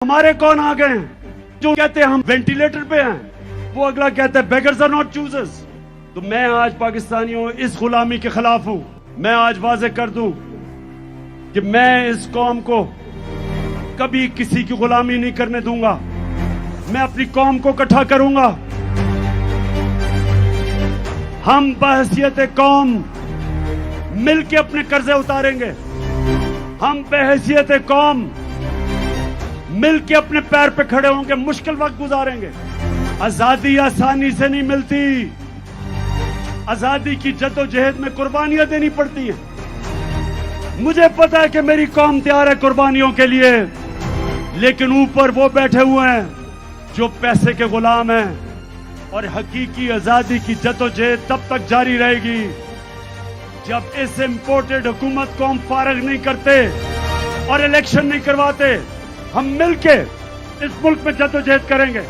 हमारे कौन आ गए हैं जो कहते हैं हम वेंटिलेटर पे हैं, वो अगला कहता है बेगर्स आर नॉट चूजर्स। तो मैं आज पाकिस्तानियों इस गुलामी के खिलाफ हूं। मैं आज वाजे कर दूं कि मैं इस कौम को कभी किसी की गुलामी नहीं करने दूंगा। मैं अपनी कौम को इकट्ठा करूंगा। हम बहैसियत कौम मिलके अपने कर्जे उतारेंगे। हम बहैसियत कौम मिलके अपने पैर पे खड़े होंगे, मुश्किल वक्त गुजारेंगे। आजादी आसानी से नहीं मिलती। आजादी की जद्दोजहद में कुर्बानियां देनी पड़ती हैं। मुझे पता है कि मेरी कौम तैयार है कुर्बानियों के लिए, लेकिन ऊपर वो बैठे हुए हैं जो पैसे के गुलाम हैं। और हकीकी आजादी की जद्दोजहद तब तक जारी रहेगी जब इस इंपोर्टेड हुकूमत को हम फारग नहीं करते और इलेक्शन नहीं करवाते। हम मिलके इस मुल्क में जद्दोजहद करेंगे।